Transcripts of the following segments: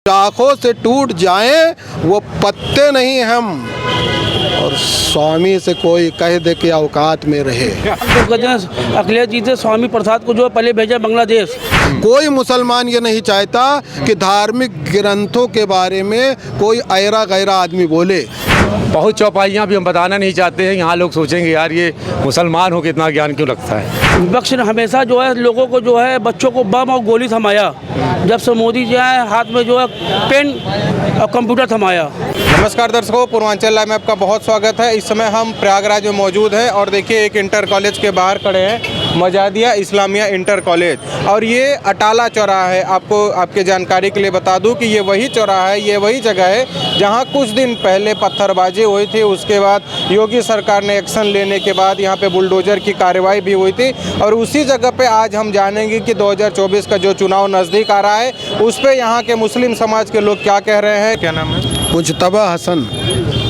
शाखों से टूट जाएं वो पत्ते नहीं हम, और स्वामी से कोई कह दे कि औकात में रहे। तो कहते हैं अखिलेश जी से स्वामी प्रसाद को जो है पहले भेजा बांग्लादेश। कोई मुसलमान ये नहीं चाहता कि धार्मिक ग्रंथों के बारे में कोई ऐरा गैरा आदमी बोले। बहुत चौपाइयाँ भी हम बताना नहीं चाहते हैं। यहाँ लोग सोचेंगे यार ये मुसलमान हो के इतना ज्ञान क्यों लगता है। विपक्ष ने हमेशा जो है लोगों को जो है बच्चों को बम और गोली थमाया, जब से मोदी जी आए हाथ में जो है पेन और कंप्यूटर थमाया। नमस्कार दर्शकों, पूर्वांचल लाइव में आपका बहुत स्वागत है। इस समय हम प्रयागराज में मौजूद हैं और देखिए एक इंटर कॉलेज के बाहर खड़े हैं, मजादिया इस्लामिया इंटर कॉलेज, और ये अटाला चौराहा है। आपको आपके जानकारी के लिए बता दूं कि ये वही चौराहा है, ये वही जगह है जहां कुछ दिन पहले पत्थरबाजी हुई थी। उसके बाद योगी सरकार ने एक्शन लेने के बाद यहाँ पे बुलडोजर की कार्रवाई भी हुई थी, और उसी जगह पे आज हम जानेंगे कि 2024 का जो चुनाव नज़दीक आ रहा है उस पर यहाँ के मुस्लिम समाज के लोग क्या कह रहे हैं। क्या नाम है? मुजतबा हसन।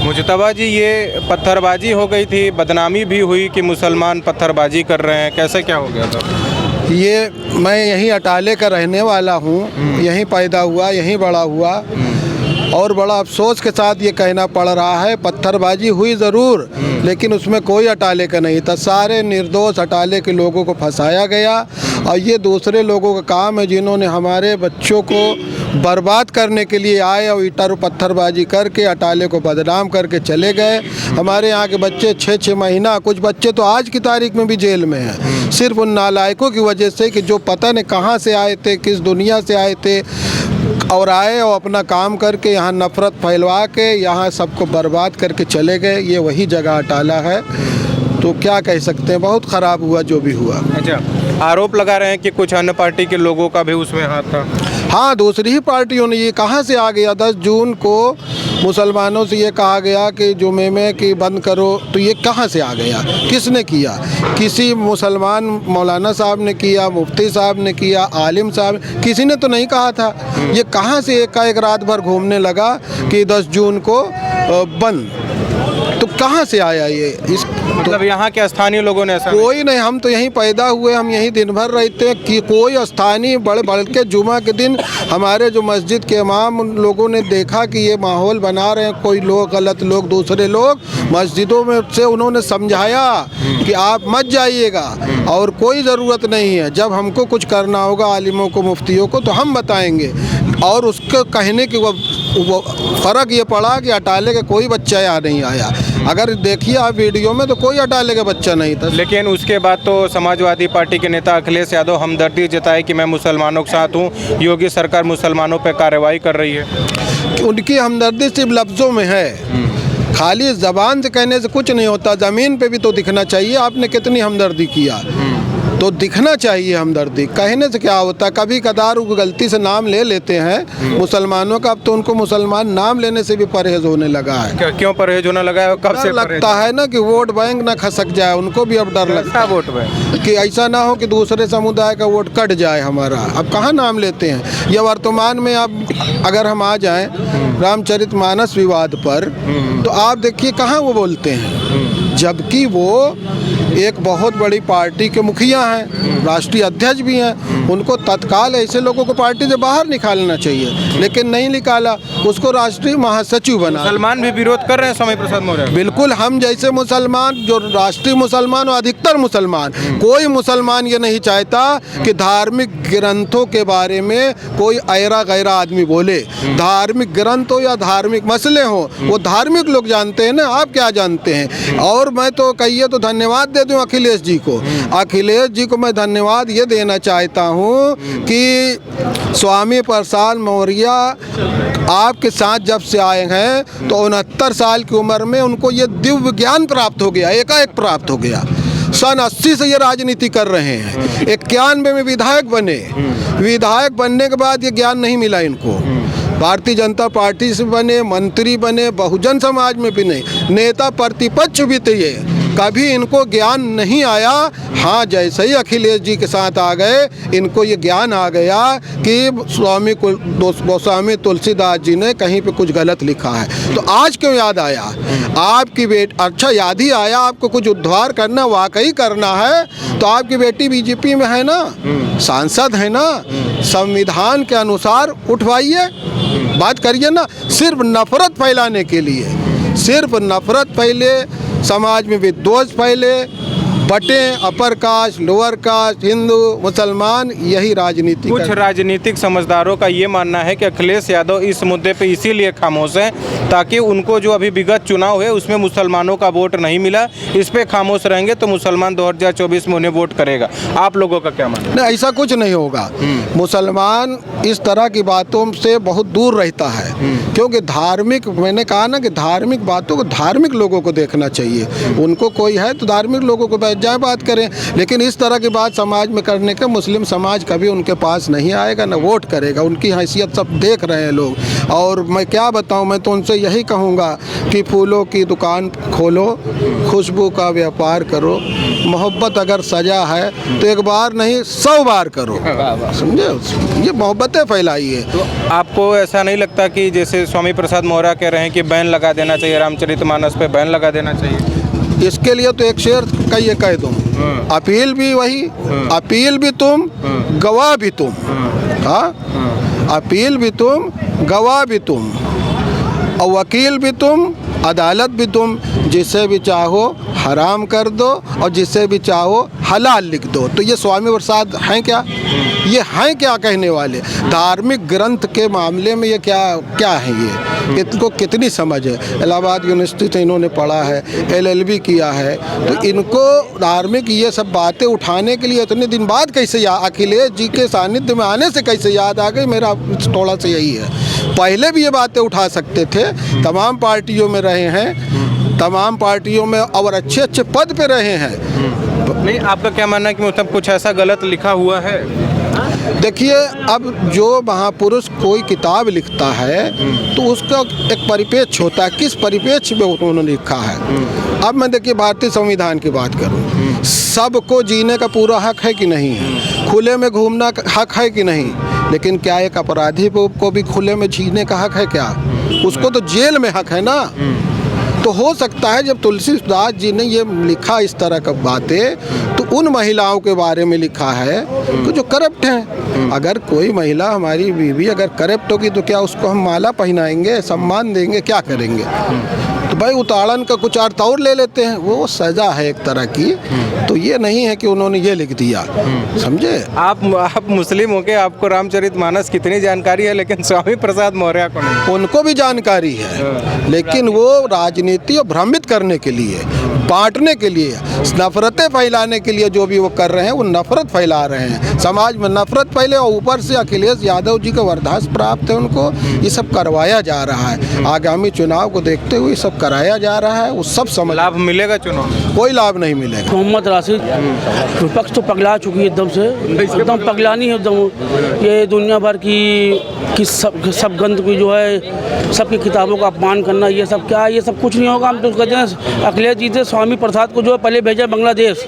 मुजतबा जी, ये पत्थरबाजी हो गई थी, बदनामी भी हुई कि मुसलमान पत्थरबाजी कर रहे हैं, कैसे क्या हो गया था? ये मैं यहीं अटाले का रहने वाला हूँ, यहीं पैदा हुआ, यहीं बड़ा हुआ, और बड़ा अफसोस के साथ ये कहना पड़ रहा है पत्थरबाजी हुई ज़रूर, लेकिन उसमें कोई अटाले का नहीं था। सारे निर्दोष अटाले के लोगों को फंसाया गया, और ये दूसरे लोगों का काम है जिन्होंने हमारे बच्चों को बर्बाद करने के लिए आए और ईटा पत्थरबाजी करके अटाले को बदनाम करके चले गए। हमारे यहाँ के बच्चे 6-6 महीना, कुछ बच्चे तो आज की तारीख में भी जेल में हैं, सिर्फ उन नालायकों की वजह से कि जो पता नहीं कहाँ से आए थे, किस दुनिया से आए थे, और आए और अपना काम करके यहाँ नफ़रत फैलवा के यहाँ सबको बर्बाद करके चले गए। ये वही जगह अटाला है, तो क्या कह सकते हैं, बहुत ख़राब हुआ जो भी हुआ। अच्छा, आरोप लगा रहे हैं कि कुछ अन्य पार्टी के लोगों का भी उसमें हाथ था। हाँ, दूसरी ही पार्टियों ने, ये कहाँ से आ गया? 10 जून को मुसलमानों से ये कहा गया कि जुमे में कि बंद करो, तो ये कहाँ से आ गया? किसने किया? किसी मुसलमान मौलाना साहब ने किया, मुफ्ती साहब ने किया, आलिम साहब, किसी ने तो नहीं कहा था। ये कहाँ से एक का एक रात भर घूमने लगा कि 10 जून को बंद, तो कहाँ से आया ये? इस मतलब यहाँ के स्थानीय लोगों ने ऐसा? कोई नहीं, हम तो यहीं पैदा हुए, हम यहीं दिन भर रहते हैं कि कोई स्थानीय बड़े के जुमा के दिन हमारे जो मस्जिद के इमाम, उन लोगों ने देखा कि ये माहौल बना रहे हैं कोई लोग, गलत लोग, दूसरे लोग, मस्जिदों में से उन्होंने समझाया कि आप मत जाइएगा और कोई ज़रूरत नहीं है, जब हमको कुछ करना होगा आलिमों को, मुफ्तियों को, तो हम बताएंगे। और उसके कहने की वो फ़र्क ये पड़ा कि अटाले का कोई बच्चा यहाँ नहीं आया। अगर देखिए आप वीडियो में तो कोई अटाले का बच्चा नहीं था। लेकिन उसके बाद तो समाजवादी पार्टी के नेता अखिलेश यादव हमदर्दी जताए कि मैं मुसलमानों के साथ हूँ, योगी सरकार मुसलमानों पर कार्रवाई कर रही है। उनकी हमदर्दी सिर्फ लफ्ज़ों में है, खाली ज़बान से कहने से कुछ नहीं होता, ज़मीन पे भी तो दिखना चाहिए आपने कितनी हमदर्दी किया, तो दिखना चाहिए हमदर्दी। कहने से क्या होता है, कभी कदार वो गलती से नाम ले लेते हैं मुसलमानों का, अब तो उनको मुसलमान नाम लेने से भी परहेज होने लगा है। क्यों परहेज होने लगा है? कब से लगता है ना कि वोट बैंक ना खसक जाए, उनको भी अब डर लगता है वोट बैंक कि ऐसा ना हो कि दूसरे समुदाय का वोट कट जाए हमारा। अब कहाँ नाम लेते हैं? ये वर्तमान में अब अगर हम आ जाएं रामचरितमानस विवाद पर, तो आप देखिए कहाँ वो बोलते हैं, जबकि वो एक बहुत बड़ी पार्टी के मुखिया हैं, राष्ट्रीय अध्यक्ष भी हैं। उनको तत्काल ऐसे लोगों को पार्टी से बाहर निकालना चाहिए, लेकिन नहीं निकाला, उसको राष्ट्रीय महासचिव बना। मुसलमान भी विरोध कर रहे हैं स्वामी प्रसाद मौर्य। बिल्कुल, हम जैसे मुसलमान, जो राष्ट्रीय मुसलमान और अधिकतर मुसलमान, कोई मुसलमान ये नहीं चाहता कि धार्मिक ग्रंथों के बारे में कोई ऐरा गैरा आदमी बोले। धार्मिक ग्रंथ हो या धार्मिक मसले हो, वो धार्मिक लोग जानते हैं ना, आप क्या जानते हैं? और मैं तो कहिए तो धन्यवाद दे दूं अखिलेश जी को। अखिलेश जी को मैं धन्यवाद ये देना चाहता हूँ कि स्वामी प्रसाद मौर्य आपके साथ जब से आए हैं तो 69 साल की उम्र में उनको ये दिव्य ज्ञान प्राप्त हो गया, एकाएक प्राप्त हो गया। सन 80 से ये राजनीति कर रहे हैं, 91 में विधायक बने, विधायक बनने के बाद ये ज्ञान नहीं मिला इनको। भारतीय जनता पार्टी से बने, मंत्री बने, बहुजन समाज में भी नहीं, नेता प्रतिपक्ष भी थे, ये कभी इनको ज्ञान नहीं आया। हाँ, जैसे ही अखिलेश जी के साथ आ गए, इनको ये ज्ञान आ गया कि स्वामी गोस्वामी तुलसीदास जी ने कहीं पे कुछ गलत लिखा है। तो आज क्यों याद आया आपकी बेटी? अच्छा, याद ही आया, आपको कुछ उद्धार करना, वाकई करना है तो आपकी बेटी बीजेपी में है ना, सांसद है ना, संविधान के अनुसार उठवाइए। बात करिए ना, सिर्फ नफरत फैलाने के लिए, सिर्फ नफरत फैले, समाज में विद्वेष फैले, बटे upper caste, lower caste, Hindu, मुसलमान, यही राजनीति कुछ राजनीतिक समझदारों का ये मानना है कि अखिलेश यादव इस मुद्दे पे इसीलिए खामोश हैं ताकि उनको जो अभी विगत चुनाव है उसमें मुसलमानों का वोट नहीं मिला, इस पे खामोश रहेंगे तो मुसलमान 2024 में उन्हें वोट करेगा। आप लोगों का क्या मानना है? नहीं, ऐसा कुछ नहीं होगा। मुसलमान इस तरह की बातों से बहुत दूर रहता है, क्योंकि धार्मिक, मैंने कहा ना कि धार्मिक बातों को धार्मिक लोगों को देखना चाहिए। उनको कोई है तो धार्मिक लोगों को बैठ जाए बात करें, लेकिन इस तरह की बात समाज में करने का मुस्लिम समाज कभी उनके पास नहीं आएगा, न वोट करेगा। उनकी हैसियत सब देख रहे हैं लोग। और मैं क्या बताऊं, मैं तो उनसे यही कहूँगा कि फूलों की दुकान खोलो, खुशबू का व्यापार करो, मोहब्बत अगर सजा है तो एक बार नहीं 100 बार करो, समझे? ये मोहब्बतें फैलाई है। तो आपको ऐसा नहीं लगता कि जैसे स्वामी प्रसाद मौर्य कह रहे हैं कि बैन लगा देना चाहिए, रामचरितमानस पे बैन लगा देना चाहिए? इसके लिए तो एक शेर का ये कह दूँ, अपील भी वही, अपील भी तुम, गवाह भी तुम। हाँ, अपील भी तुम, गवाह भी तुम, और वकील भी तुम, अदालत भी तुम। जिसे भी चाहो हराम कर दो और जिसे भी चाहो हलाल लिख दो। तो ये स्वामी प्रसाद हैं क्या? ये हैं क्या कहने वाले? धार्मिक ग्रंथ के मामले में ये क्या है? ये इनको कितनी समझ है? इलाहाबाद यूनिवर्सिटी से इन्होंने पढ़ा है, LLB किया है, तो इनको धार्मिक ये सब बातें उठाने के लिए इतने दिन बाद कैसे अखिलेश जी के सानिध्य में आने से कैसे याद आ गई? मेरा थोड़ा सा यही है। पहले भी ये बातें उठा सकते थे, तमाम पार्टियों में रहे हैं, तमाम पार्टियों में और अच्छे अच्छे पद पे रहे हैं। नहीं, आपका क्या मानना है कि मतलब कुछ ऐसा गलत लिखा हुआ है? देखिए, अब जो महापुरुष कोई किताब लिखता है तो उसका एक परिपेक्ष होता है, किस परिपेक्ष में उन्होंने लिखा है। अब मैं देखिए भारतीय संविधान की बात करूं, सबको जीने का पूरा हक है कि नहीं है? खुले में घूमना हक है कि नहीं? लेकिन क्या एक अपराधी को भी खुले में जीने का हक है क्या? उसको तो जेल में हक है ना। तो हो सकता है जब तुलसीदास जी ने ये लिखा इस तरह का बातें, तो उन महिलाओं के बारे में लिखा है कि जो करप्ट हैं। अगर कोई महिला, हमारी बीवी अगर करप्ट होगी तो क्या उसको हम माला पहनाएंगे, सम्मान देंगे, क्या करेंगे? तो भाई उताड़न का कुछ अर्थ और ले लेते हैं, वो सज़ा है एक तरह की। तो ये नहीं है कि उन्होंने ये लिख दिया, समझे? आप मुस्लिम हो के आपको रामचरितमानस कितनी जानकारी है, लेकिन स्वामी प्रसाद मौर्य को नहीं। उनको भी जानकारी है, लेकिन वो राजनीति और भ्रमित करने के लिए, बांटने के लिए, नफरतें फैलाने के लिए जो भी वो कर रहे हैं, वो नफरत फैला रहे हैं। समाज में नफरत फैले और ऊपर से अखिलेश यादव जी का वरदास्त्र प्राप्त है उनको, ये सब करवाया जा रहा है। आगामी चुनाव को देखते हुए सब कराया जा रहा है। वो सब समझ, लाभ मिलेगा चुनाव में? कोई लाभ नहीं मिलेगा। मोहम्मद राशिद, विपक्ष तो पगला चुकी है एकदम से, एकदम पगलानी है एकदम। ये दुनिया भर की सब गंद की जो है, सबकी किताबों का अपमान करना, ये सब क्या है? ये सब कुछ नहीं होगा। हम तो कहते हैं अखिलेश जी से स्वामी प्रसाद को जो है पहले भेजा बांग्लादेश,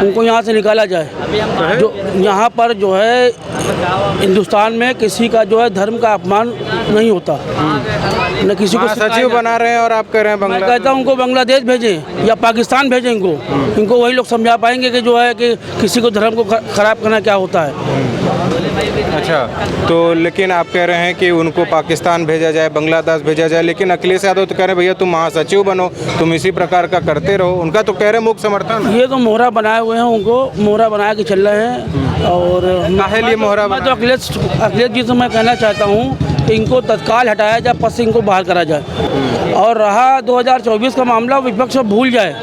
उनको यहाँ से निकाला जाए। जो यहाँ पर जो है हिंदुस्तान में किसी का जो है धर्म का अपमान नहीं होता, न किसी को सचिव बना रहे हैं और आप कह रहे हैं मैं बांग्लादेश। कहता हूँ उनको बांग्लादेश भेजें या पाकिस्तान भेजें, इनको वही लोग समझा पाएंगे कि जो है कि किसी को धर्म को खराब करना क्या होता है। अच्छा, तो लेकिन आप कह रहे हैं कि उनको पाकिस्तान भेजा जाए, बांग्लादेश भेजा जाए, लेकिन अखिलेश यादव तो कह रहे हैं भैया तुम महासचिव बनो, तुम इसी प्रकार का करते रहो। उनका तो कह रहे हैं मुख्य समर्थन। ये तो मोहरा बनाए हुए हैं, उनको मोहरा बना के चल रहे हैं। और काहे लिए मोहरा मैं तो अखिलेश जी से मैं कहना चाहता हूँ कि इनको तत्काल हटाया जाए, पद से इनको बाहर करा जाए। और रहा 2024 का मामला, विपक्ष भूल जाए,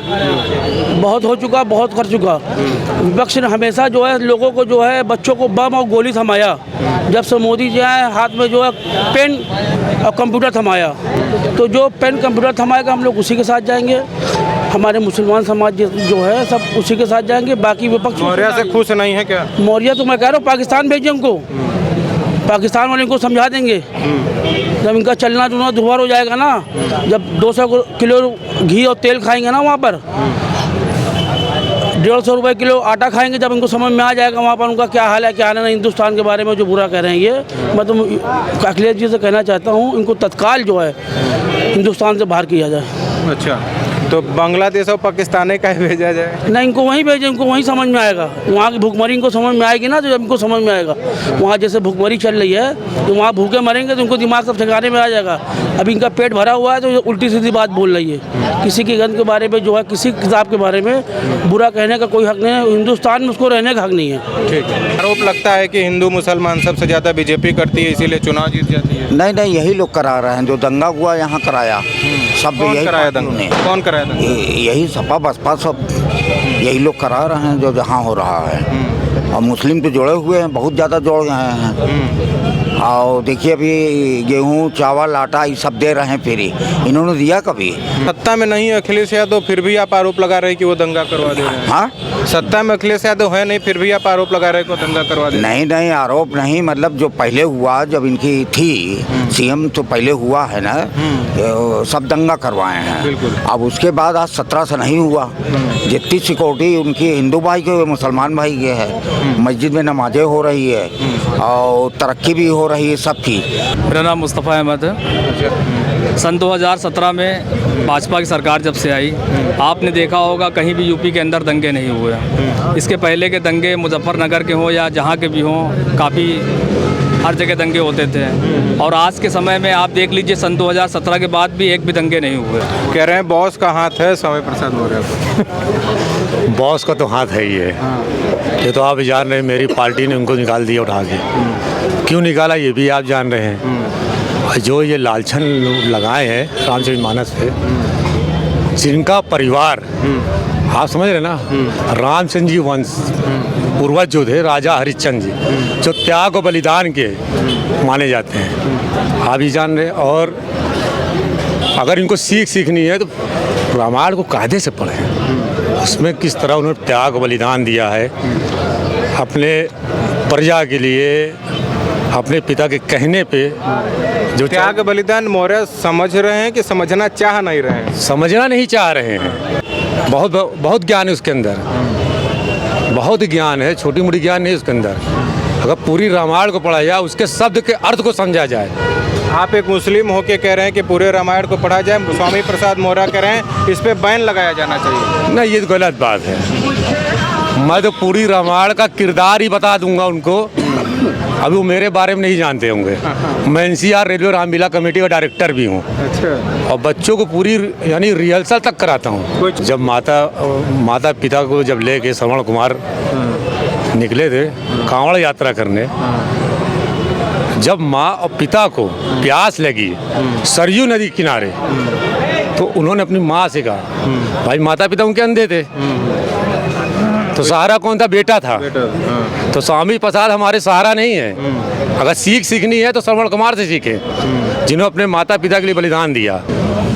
बहुत हो चुका, बहुत कर चुका। विपक्ष ने हमेशा जो है लोगों को जो है बच्चों को बम और गोली थमाया। जब से मोदी जी आए हाथ में जो है पेन और कंप्यूटर थमाया, तो जो पेन कंप्यूटर थमाएगा हम लोग उसी के साथ जाएंगे। हमारे मुसलमान समाज जो है सब उसी के साथ जाएंगे। बाकी विपक्ष मौर्य से खुश नहीं है क्या? मौर्य तो मैं कह रहा हूँ पाकिस्तान भेजें उनको, पाकिस्तान वाले इनको समझा देंगे। जब इनका चलना चुलना दुबार हो जाएगा ना, जब 200 किलो घी और तेल खाएंगे ना वहाँ पर, 150 रुपये किलो आटा खाएंगे, जब इनको समझ में आ जाएगा वहाँ पर उनका क्या हाल है क्या नहीं, हिंदुस्तान के बारे में जो बुरा कह रहे हैं ये। मैं तो अखिलेश जी से कहना चाहता हूँ इनको तत्काल जो है हिंदुस्तान से बाहर किया जाए। अच्छा, तो बांग्लादेश और पाकिस्तान का ही भेजा जाए। ना इनको वहीं भेजें, इनको वहीं समझ में आएगा। वहाँ की भूखमरी इनको समझ में आएगी ना, तो इनको समझ में आएगा। वहाँ जैसे भूखमरी चल रही है तो वहाँ भूखे मरेंगे तो उनको दिमाग सब ठिकाने में आ जाएगा। अब इनका पेट भरा हुआ है तो उल्टी सीधी बात बोल रही है। किसी की गंद के बारे में जो है, किसी किताब के बारे में बुरा कहने का कोई हक नहीं है। हिंदुस्तान में उसको रहने का हक नहीं है। ठीक है। आरोप लगता है कि हिंदू मुसलमान सबसे ज़्यादा बीजेपी करती है, इसीलिए चुनाव जीत जाती है। नहीं नहीं, यही लोग करा रहे हैं। जो दंगा हुआ यहाँ कराया, सब कौन यही कराया पार्टियों ने। दंगा? कौन कराया दंगा? यही सपा बसपा सब यही लोग करा रहे हैं जो जहाँ हो रहा है। और मुस्लिम तो जुड़े हुए हैं, बहुत ज़्यादा जुड़ गए हैं। और देखिए अभी गेहूँ चावल आटा ये सब दे रहे हैं फ्री। इन्होंने दिया कभी? सत्ता में नहीं है अखिलेश यादव, फिर भी आप आरोप लगा रहे हैं कि वो दंगा करवा दे रहे हैं। हाँ, सत्ता में अखिलेश यादव है नहीं, फिर भी आप आरोप लगा रहे हैं कि वो दंगा करवा दे रहे नहीं नहीं, आरोप नहीं, मतलब जो पहले हुआ जब इनकी थी सीएम तो पहले हुआ है ना, तो सब दंगा करवाए हैं। बिल्कुल। अब उसके बाद आज 17 से नहीं हुआ। जितनी सिक्योरिटी उनकी हिंदू भाई के मुसलमान भाई के है, मस्जिद में नमाजें हो रही है और तरक्की भी हो रही है, सब चीज़। मेरा नाम मुस्तफ़ा अहमद है। सन 2017 में भाजपा की सरकार जब से आई, आपने देखा होगा कहीं भी यूपी के अंदर दंगे नहीं हुए। इसके पहले के दंगे मुजफ्फरनगर के हों या जहाँ के भी हों, काफ़ी हर जगह दंगे होते थे। और आज के समय में आप देख लीजिए, सन 2017 के बाद भी एक भी दंगे नहीं हुए। हैं। कह रहे हैं बॉस का हाथ है समय प्रसाद मौर्य को। बॉस का तो हाथ है ही है। ये तो आप ही जान रहे हैं, मेरी पार्टी ने उनको निकाल दिया उठा के। क्यों निकाला ये भी आप जान रहे हैं। जो ये लालछन लगाए हैं रामचरितमानस पे, जिनका परिवार आप समझ रहे ना, रामचंद्र जी वंश पूर्वज जो थे राजा हरिश्चंद्र जी, जो त्याग और बलिदान के माने जाते हैं, आप ही जान रहे। और अगर इनको सीखनी है तो रामायण को कायदे से पढ़ें। उसमें किस तरह उन्होंने त्याग और बलिदान दिया है अपने प्रजा के लिए, अपने पिता के कहने पे। जो त्याग बलिदान मौर्य समझ रहे हैं कि समझना चाह नहीं रहे हैं? समझना नहीं चाह रहे हैं। बहुत बहुत ज्ञान है उसके अंदर, बहुत ज्ञान है, छोटी मोटी ज्ञान नहीं उसके अंदर। अगर पूरी रामायण को पढ़ा जाए, उसके शब्द के अर्थ को समझा जाए। आप एक मुस्लिम होके कह रहे हैं कि पूरे रामायण को पढ़ा जाए, स्वामी प्रसाद मौर्य कह रहे हैं इस पे बैन लगाया जाना चाहिए। नहीं, ये तो गलत बात है। मैं तो पूरी रामायण का किरदार ही बता दूंगा उनको। अभी वो मेरे बारे में नहीं जानते होंगे। मैं NCR रेडियो रामलीला कमेटी का डायरेक्टर भी हूँ। अच्छा। और बच्चों को पूरी यानी रिहर्सल तक कराता हूँ। जब माता पिता को जब लेके श्रवण कुमार निकले थे कांवड़ यात्रा करने, जब माँ और पिता को प्यास लगी सरयू नदी किनारे, तो उन्होंने अपनी माँ से कहा, भाई माता पिता उनके अंधे थे तो सहारा कौन था? बेटा था। तो स्वामी प्रसाद हमारे सहारा नहीं है। अगर सीखनी है तो श्रवण कुमार से सीखें, जिन्होंने अपने माता पिता के लिए बलिदान दिया।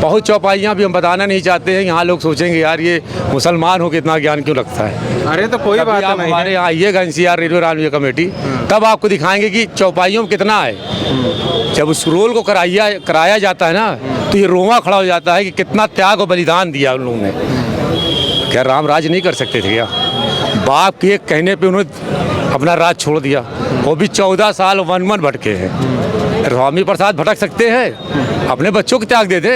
बहुत चौपाइयाँ भी हम बताना नहीं चाहते हैं। यहाँ लोग सोचेंगे यार ये मुसलमान हो के इतना ज्ञान क्यों लगता है। अरे तो कोई बात नहीं। हमारे यहाँ आइएगा NCR रेडियो रामलीला कमेटी, तब आपको दिखाएंगे कि चौपाइयों में कितना है। जब उस रोल को कराया जाता है ना, तो ये रोमा खड़ा हो जाता है कि कितना त्याग और बलिदान दिया उन लोगों ने। क्या राम राज नहीं कर सकते थे क्या? बाप के कहने पे उन्होंने अपना राज छोड़ दिया। वो भी 14 साल वन भटके हैं। स्वामी प्रसाद भटक सकते हैं? अपने बच्चों को त्याग देते।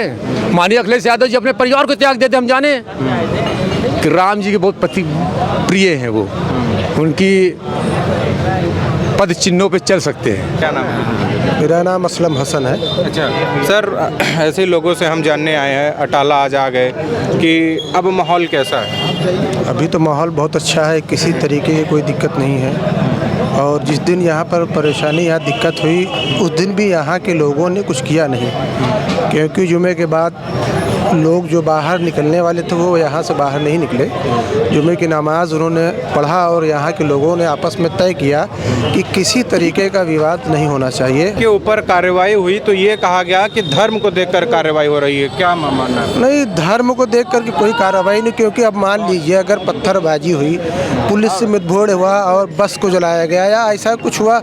माननीय अखिलेश यादव जी अपने परिवार को त्याग देते। हम जाने कि राम जी के बहुत पति प्रिय हैं, वो उनकी पद चिन्हों पे चल सकते हैं। क्या नाम है? मेरा नाम असलम हसन है। अच्छा सर, ऐसे लोगों से हम जानने आए हैं, अटाला आज आ गए, कि अब माहौल कैसा है? अभी तो माहौल बहुत अच्छा है, किसी तरीके की कोई दिक्कत नहीं है। और जिस दिन यहाँ पर परेशानी या दिक्कत हुई, उस दिन भी यहाँ के लोगों ने कुछ किया नहीं, क्योंकि जुमे के बाद लोग जो बाहर निकलने वाले थे वो यहाँ से बाहर नहीं निकले। जुमे की नमाज उन्होंने पढ़ा और यहाँ के लोगों ने आपस में तय किया कि किसी तरीके का विवाद नहीं होना चाहिए। के ऊपर कार्रवाई हुई तो ये कहा गया कि धर्म को देखकर कार्रवाई हो रही है, क्या मानना है? नहीं, धर्म को देख कर के कोई कार्रवाई नहीं, क्योंकि अब मान लीजिए अगर पत्थरबाजी हुई, पुलिस से मुठभेड़ हुआ और बस को जलाया गया या ऐसा कुछ हुआ,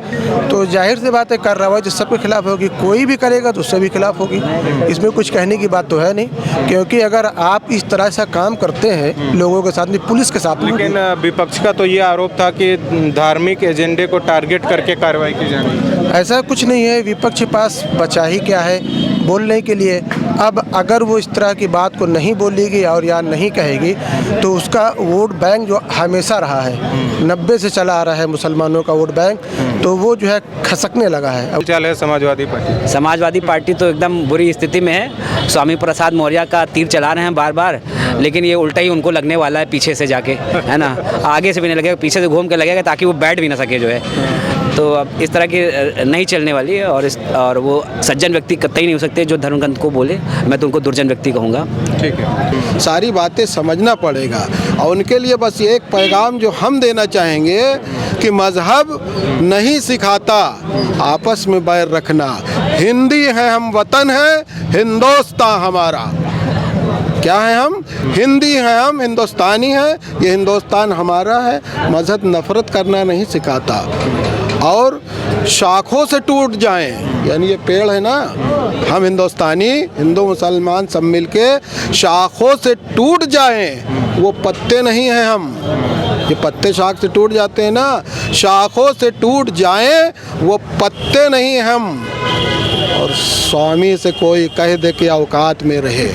तो जाहिर सी बात है कार्रवाई तो सबके खिलाफ होगी। कोई भी करेगा तो उससे भी खिलाफ होगी। इसमें कुछ कहने की बात तो है नहीं, क्योंकि अगर आप इस तरह से काम करते हैं लोगों के साथ में, पुलिस के साथ में। लेकिन विपक्ष का तो ये आरोप था कि धार्मिक एजेंडे को टारगेट करके कार्रवाई की जा रही है। ऐसा कुछ नहीं है। विपक्ष के पास बचा ही क्या है, बोलने के लिए। अब अगर वो इस तरह की बात को नहीं बोलेगी और या नहीं कहेगी तो उसका वोट बैंक जो हमेशा रहा है 90 से चला आ रहा है मुसलमानों का वोट बैंक, तो वो जो है खसकने लगा है। अब चल है समाजवादी पार्टी। समाजवादी पार्टी तो एकदम बुरी स्थिति में है। स्वामी प्रसाद मौर्य का तीर चला रहे हैं बार बार, लेकिन ये उल्टा ही उनको लगने वाला है पीछे से जाके, है ना। आगे से भी नहीं लगेगा, पीछे से घूम के लगेगा ताकि वो बैठ भी ना सके जो है। तो अब इस तरह की नहीं चलने वाली है। और वो सज्जन व्यक्ति कतई नहीं हो सकते जो धर्म ग्रंथ को बोले। मैं तो उनको दुर्जन व्यक्ति कहूँगा। ठीक है। सारी बातें समझना पड़ेगा और उनके लिए बस एक पैगाम जो हम देना चाहेंगे कि मज़हब नहीं सिखाता आपस में बैर रखना। हिंदी है हम, वतन है हिंदुस्तान हमारा। क्या है हम? हिंदी हैं हम, हिंदुस्तानी हैं, ये हिंदुस्तान हमारा है। मज़हब नफ़रत करना नहीं सिखाता और शाखों से टूट जाएं, यानी ये पेड़ है ना, हम हिंदुस्तानी हिंदू मुसलमान सब मिलके शाखों से टूट जाएं, वो पत्ते नहीं हैं हम। ये पत्ते शाख से टूट जाते हैं ना, शाखों से टूट जाएं, वो पत्ते नहीं हम। और स्वामी से कोई कह दे कि औकात में रहे।